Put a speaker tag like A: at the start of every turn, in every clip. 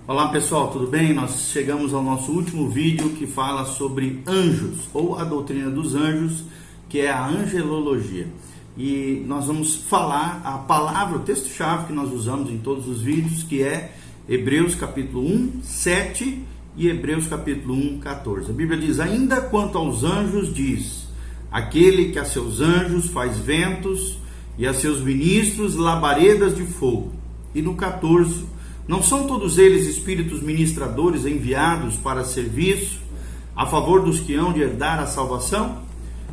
A: Olá pessoal, tudo bem? Nós chegamos ao nosso último vídeo que fala sobre anjos, ou a doutrina dos anjos, que é a angelologia. E nós vamos falar a palavra, o texto-chave que nós usamos em todos os vídeos, que é Hebreus capítulo 1, 7 e Hebreus capítulo 1, 14. A Bíblia diz: ainda quanto aos anjos diz, aquele que a seus anjos faz ventos e a seus ministros labaredas de fogo. E no 14, não são todos eles espíritos ministradores enviados para serviço a favor dos que hão de herdar a salvação?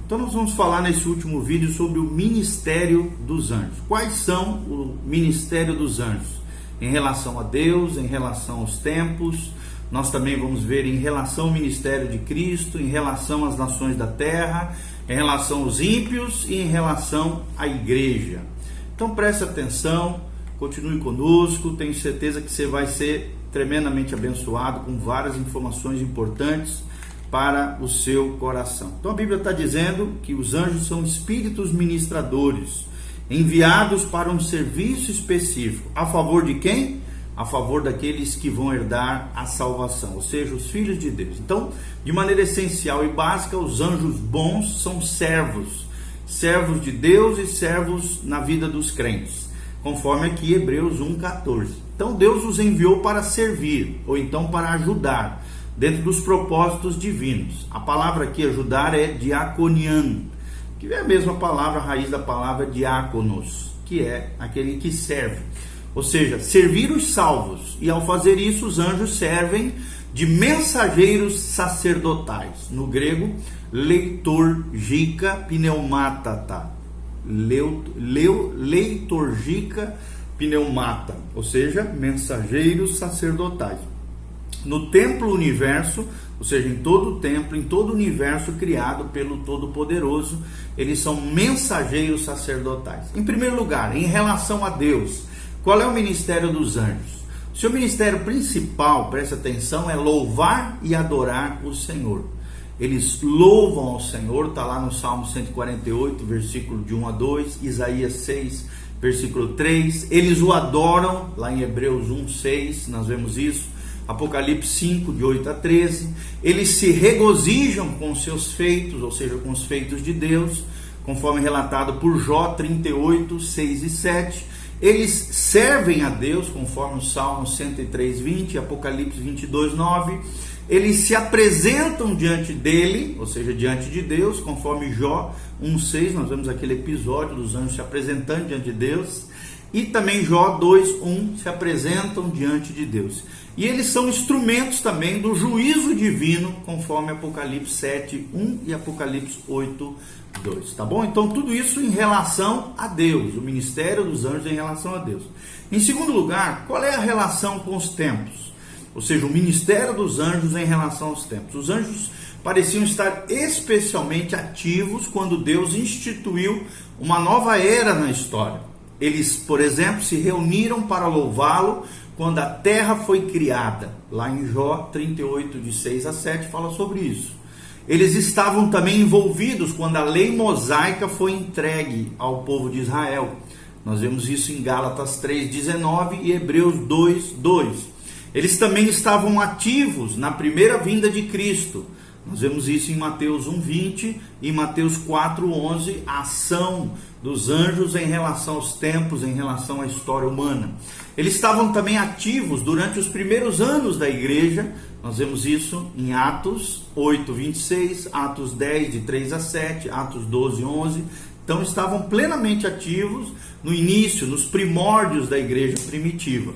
A: Então nós vamos falar nesse último vídeo sobre o ministério dos anjos. Quais são o ministério dos anjos? Em relação a Deus, em relação aos tempos, nós também vamos ver em relação ao ministério de Cristo, em relação às nações da terra, em relação aos ímpios e em relação à igreja. Então preste atenção. Continue conosco, tenho certeza que você vai ser tremendamente abençoado com várias informações importantes para o seu coração. Então a Bíblia está dizendo que os anjos são espíritos ministradores, enviados para um serviço específico. A favor de quem? A favor daqueles que vão herdar a salvação, ou seja, os filhos de Deus. Então, de maneira essencial e básica, os anjos bons são servos de Deus e servos na vida dos crentes, conforme aqui Hebreus 1,14. Então Deus os enviou para servir, ou então para ajudar, dentro dos propósitos divinos. A palavra aqui, ajudar, é diaconiano, que é a mesma palavra, a raiz da palavra diáconos, que é aquele que serve. Ou seja, servir os salvos. E ao fazer isso, os anjos servem de mensageiros sacerdotais. No grego, leitorgica pneumatata. Leitorgica pneumata, ou seja, mensageiros sacerdotais. No templo universo, ou seja, em todo o templo, em todo o universo criado pelo Todo-Poderoso, eles são mensageiros sacerdotais. Em primeiro lugar, em relação a Deus, qual é o ministério dos anjos? O seu ministério principal, presta atenção, é louvar e adorar o Senhor. Eles louvam ao Senhor, está lá no Salmo 148, versículo de 1 a 2, Isaías 6, versículo 3. Eles o adoram, lá em Hebreus 1, 6, nós vemos isso. Apocalipse 5, de 8 a 13. Eles se regozijam com os seus feitos, ou seja, com os feitos de Deus, conforme relatado por Jó 38, 6 e 7. Eles servem a Deus, conforme o Salmo 103, 20, Apocalipse 22, 9. Eles se apresentam diante dele, ou seja, diante de Deus, conforme Jó 1,6, nós vemos aquele episódio dos anjos se apresentando diante de Deus, e também Jó 2,1, se apresentam diante de Deus. E eles são instrumentos também do juízo divino, conforme Apocalipse 7,1 e Apocalipse 8,2, tá bom? Então tudo isso em relação a Deus, o ministério dos anjos em relação a Deus. Em segundo lugar, qual é a relação com os tempos? Ou seja, o ministério dos anjos em relação aos tempos. Os anjos pareciam estar especialmente ativos quando Deus instituiu uma nova era na história. Eles, por exemplo, se reuniram para louvá-lo quando a terra foi criada. Lá em Jó 38, de 6 a 7, fala sobre isso. Eles estavam também envolvidos quando a lei mosaica foi entregue ao povo de Israel. Nós vemos isso em Gálatas 3,19 e Hebreus 2,2. Eles também estavam ativos na primeira vinda de Cristo. Nós vemos isso em Mateus 1,20 e Mateus 4,11, a ação dos anjos em relação aos tempos, em relação à história humana. Eles estavam também ativos durante os primeiros anos da igreja. Nós vemos isso em Atos 8:26, Atos 10, de 3 a 7, Atos 12:11. Então estavam plenamente ativos no início, nos primórdios da igreja primitiva.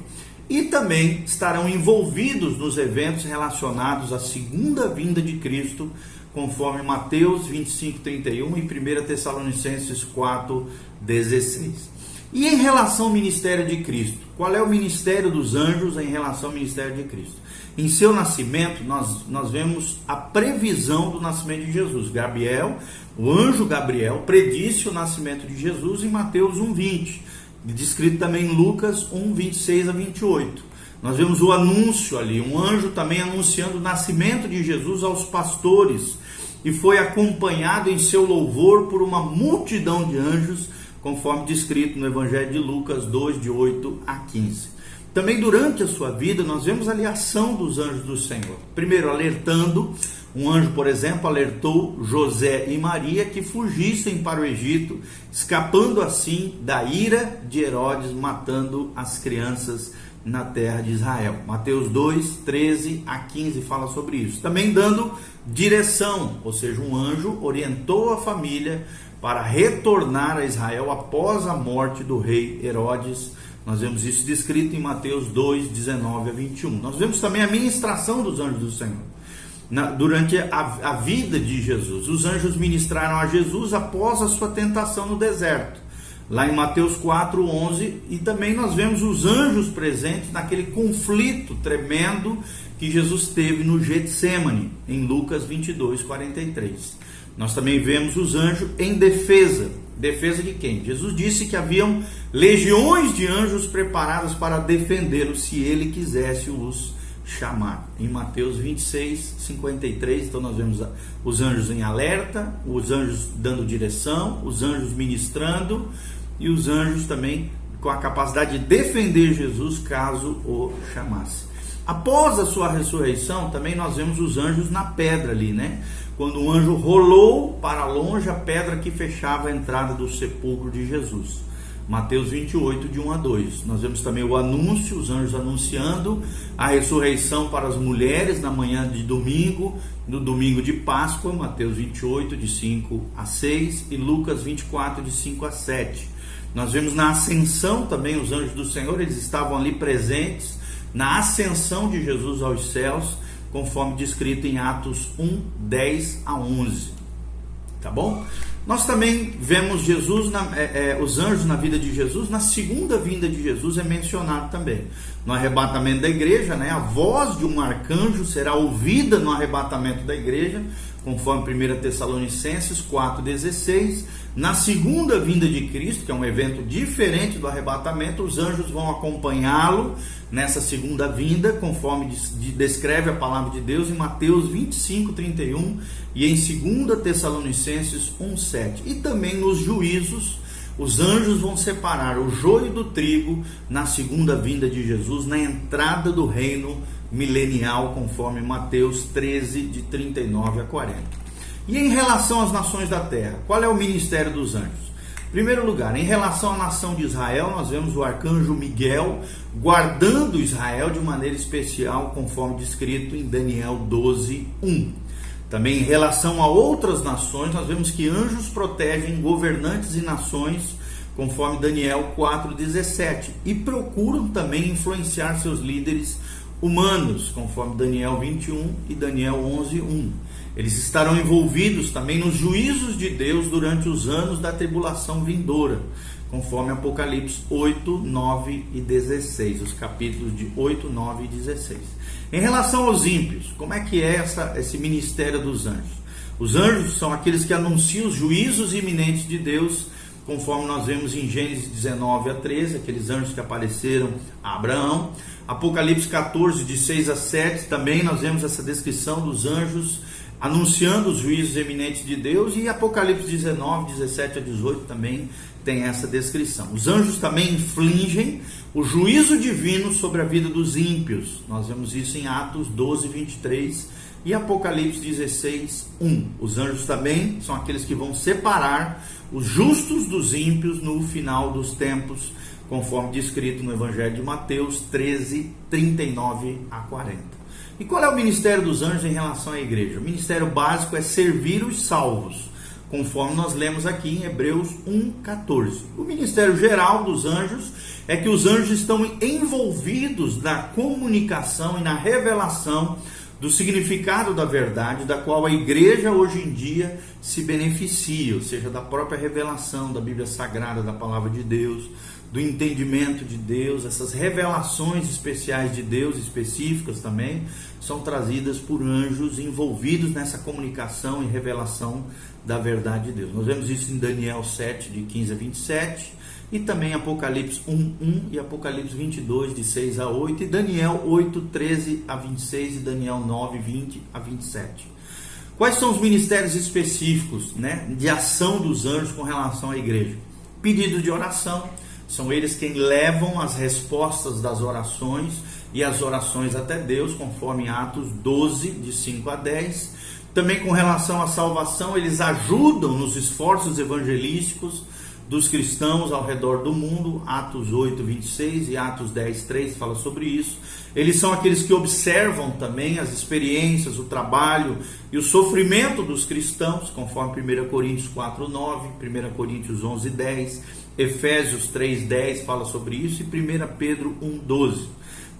A: E também estarão envolvidos nos eventos relacionados à segunda vinda de Cristo, conforme Mateus 25:31 e 1 Tessalonicenses 4:16. E em relação ao ministério de Cristo, qual é o ministério dos anjos em relação ao ministério de Cristo? Em seu nascimento, nós vemos a previsão do nascimento de Jesus. Gabriel, o anjo Gabriel, predisse o nascimento de Jesus em Mateus 1:20. Descrito também em Lucas 1:26 a 28. Nós vemos o anúncio ali, um anjo também anunciando o nascimento de Jesus aos pastores, e foi acompanhado em seu louvor por uma multidão de anjos, conforme descrito no Evangelho de Lucas 2, de 8 a 15. Também durante a sua vida nós vemos ali a ação dos anjos do Senhor. Primeiro alertando, um anjo, por exemplo, alertou José e Maria que fugissem para o Egito, escapando assim da ira de Herodes, matando as crianças na terra de Israel. Mateus 2, 13 a 15 fala sobre isso. Também dando direção, ou seja, um anjo orientou a família para retornar a Israel após a morte do rei Herodes. Nós vemos isso descrito em Mateus 2, 19 a 21. Nós vemos também a ministração dos anjos do Senhor. Durante a vida de Jesus, os anjos ministraram a Jesus após a sua tentação no deserto. Lá em Mateus 4, 11, e também nós vemos os anjos presentes naquele conflito tremendo que Jesus teve no Getsêmani, em Lucas 22, 43. Nós também vemos os anjos em defesa. Defesa de quem? Jesus disse que haviam legiões de anjos preparados para defendê-lo se ele quisesse os chamar. Em Mateus 26, 53, então nós vemos os anjos em alerta, os anjos dando direção, os anjos ministrando e os anjos também com a capacidade de defender Jesus caso o chamasse. Após a sua ressurreição, também nós vemos os anjos na pedra ali, né? Quando o anjo rolou para longe a pedra que fechava a entrada do sepulcro de Jesus. Mateus 28, de 1 a 2. Nós vemos também o anúncio, os anjos anunciando a ressurreição para as mulheres na manhã de domingo, no domingo de Páscoa, Mateus 28, de 5 a 6 e Lucas 24, de 5 a 7. Nós vemos na ascensão também os anjos do Senhor, eles estavam ali presentes na ascensão de Jesus aos céus, conforme descrito em Atos 1, 10 a 11. Tá bom? Nós também vemos Jesus, os anjos na vida de Jesus, na segunda vinda de Jesus é mencionado também. No arrebatamento da igreja, né, a voz de um arcanjo será ouvida no arrebatamento da igreja, conforme 1 Tessalonicenses 4,16. Na segunda vinda de Cristo, que é um evento diferente do arrebatamento, os anjos vão acompanhá-lo nessa segunda vinda, conforme descreve a palavra de Deus em Mateus 25, 31 e em 2 Tessalonicenses 1,7. E também nos juízos, os anjos vão separar o joio do trigo na segunda vinda de Jesus, na entrada do reino milenial, conforme Mateus 13, de 39 a 40. E em relação às nações da terra, qual é o ministério dos anjos? Em primeiro lugar, em relação à nação de Israel, nós vemos o arcanjo Miguel guardando Israel de maneira especial, conforme descrito em Daniel 12, 1. Também em relação a outras nações, nós vemos que anjos protegem governantes e nações, conforme Daniel 4,17, e procuram também influenciar seus líderes humanos, conforme Daniel 21 e Daniel 11:1. Eles estarão envolvidos também nos juízos de Deus durante os anos da tribulação vindoura, conforme Apocalipse 8, 9 e 16, os capítulos de 8, 9 e 16. Em relação aos ímpios, como é que é esse ministério dos anjos? Os anjos são aqueles que anunciam os juízos iminentes de Deus, conforme nós vemos em Gênesis 19 a 13, aqueles anjos que apareceram a Abraão. Apocalipse 14, de 6 a 7, também nós vemos essa descrição dos anjos anunciando os juízos eminentes de Deus, e Apocalipse 19, 17 a 18 também tem essa descrição. Os anjos também infligem o juízo divino sobre a vida dos ímpios. Nós vemos isso em Atos 12, 23 e Apocalipse 16, 1. Os anjos também são aqueles que vão separar os justos dos ímpios no final dos tempos, conforme descrito no Evangelho de Mateus 13, 39 a 40. E qual é o ministério dos anjos em relação à igreja? O ministério básico é servir os salvos, conforme nós lemos aqui em Hebreus 1,14. O ministério geral dos anjos é que os anjos estão envolvidos na comunicação e na revelação do significado da verdade, da qual a igreja hoje em dia se beneficia, ou seja, da própria revelação da Bíblia Sagrada, da Palavra de Deus, do entendimento de Deus. Essas revelações especiais de Deus, específicas também, são trazidas por anjos envolvidos nessa comunicação e revelação da verdade de Deus. Nós vemos isso em Daniel 7, de 15 a 27, e também Apocalipse 1:1 e Apocalipse 22, de 6 a 8, e Daniel 8, 13 a 26 e Daniel 9, 20 a 27. Quais são os ministérios específicos, de ação dos anjos com relação à igreja? Pedido de oração. são eles quem levam as respostas das orações e as orações até Deus, conforme Atos 12, de 5 a 10. Também com relação à salvação, eles ajudam nos esforços evangelísticos dos cristãos ao redor do mundo. Atos 8, 26 e Atos 10, 3 fala sobre isso. Eles são aqueles que observam também as experiências, o trabalho e o sofrimento dos cristãos, conforme 1 Coríntios 4, 9, 1 Coríntios 11, 10, Efésios 3, 10 fala sobre isso, e 1 Pedro 1, 12.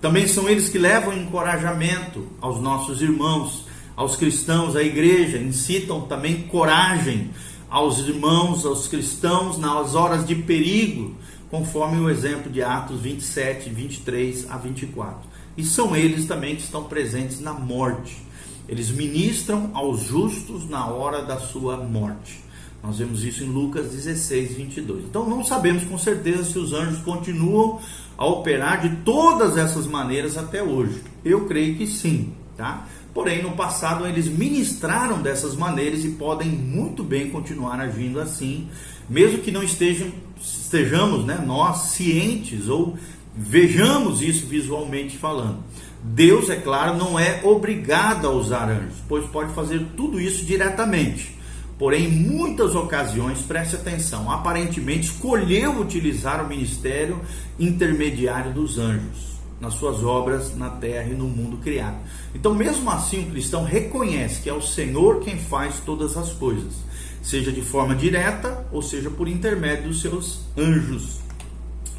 A: Também são eles que levam encorajamento aos nossos irmãos, aos cristãos, à igreja, incitam também coragem aos irmãos, aos cristãos nas horas de perigo, conforme o exemplo de Atos 27, 23 a 24. E são eles também que estão presentes na morte. Eles ministram aos justos na hora da sua morte. Nós vemos isso em Lucas 16, 22. Então não sabemos com certeza se os anjos continuam a operar de todas essas maneiras até hoje. Eu creio que sim, tá? Porém, no passado eles ministraram dessas maneiras e podem muito bem continuar agindo assim, mesmo que não estejamos, né, nós cientes ou vejamos isso visualmente falando. Deus, é claro, não é obrigado a usar anjos, pois pode fazer tudo isso diretamente. Porém, em muitas ocasiões, preste atenção, aparentemente escolheu utilizar o ministério intermediário dos anjos nas suas obras na terra e no mundo criado. Então, mesmo assim, o cristão reconhece que é o Senhor quem faz todas as coisas, seja de forma direta ou seja por intermédio dos seus anjos,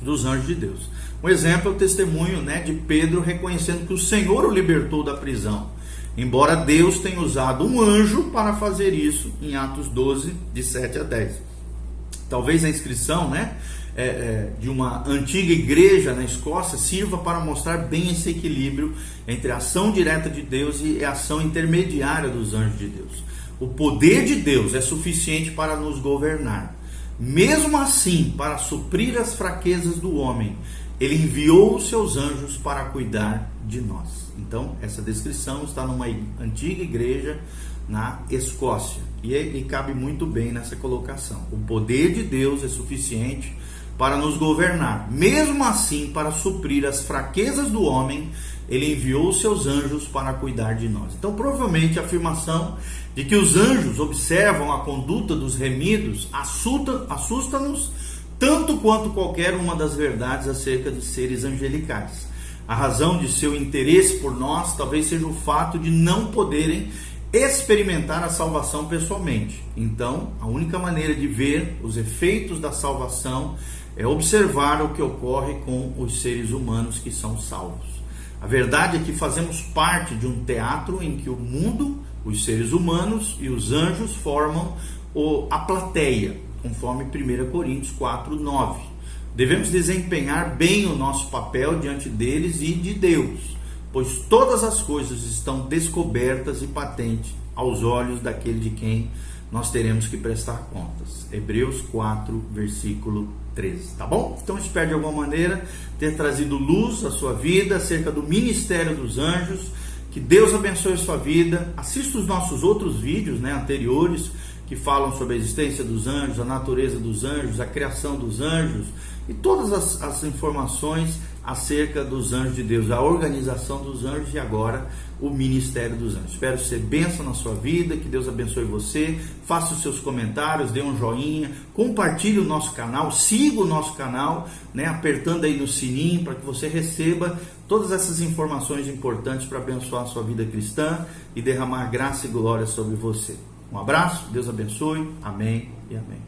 A: dos anjos de Deus. Um exemplo é o testemunho, né, de Pedro reconhecendo que o Senhor o libertou da prisão, embora Deus tenha usado um anjo para fazer isso, em Atos 12, de 7 a 10. Talvez a inscrição, né, de uma antiga igreja na Escócia sirva para mostrar bem esse equilíbrio entre a ação direta de Deus e a ação intermediária dos anjos de Deus. O poder de Deus é suficiente para nos governar. Mesmo assim, para suprir as fraquezas do homem, ele enviou os seus anjos para cuidar de nós. Então, essa descrição está numa antiga igreja na Escócia e cabe muito bem nessa colocação. O poder de Deus é suficiente para nos governar. Mesmo assim, para suprir as fraquezas do homem, ele enviou os seus anjos para cuidar de nós. Então, provavelmente, a afirmação de que os anjos observam a conduta dos remidos assusta-nos tanto quanto qualquer uma das verdades acerca de seres angelicais. A razão de seu interesse por nós talvez seja o fato de não poderem experimentar a salvação pessoalmente. Então, a única maneira de ver os efeitos da salvação é observar o que ocorre com os seres humanos que são salvos. A verdade é que fazemos parte de um teatro em que o mundo, os seres humanos e os anjos formam a plateia, conforme 1 Coríntios 4, 9. Devemos desempenhar bem o nosso papel diante deles e de Deus, pois todas as coisas estão descobertas e patentes aos olhos daquele de quem nós teremos que prestar contas. Hebreus 4, versículo 13, tá bom? Então espero de alguma maneira ter trazido luz à sua vida acerca do ministério dos anjos. Que Deus abençoe a sua vida. Assista os nossos outros vídeos, né, anteriores, que falam sobre a existência dos anjos, a natureza dos anjos, a criação dos anjos e todas as informações acerca dos anjos de Deus, a organização dos anjos e agora o ministério dos anjos. Espero ser bênção na sua vida, que Deus abençoe você. Faça os seus comentários, dê um joinha, compartilhe o nosso canal, siga o nosso canal, né, apertando aí no sininho para que você receba todas essas informações importantes para abençoar a sua vida cristã e derramar graça e glória sobre você. Um abraço, Deus abençoe, amém e amém.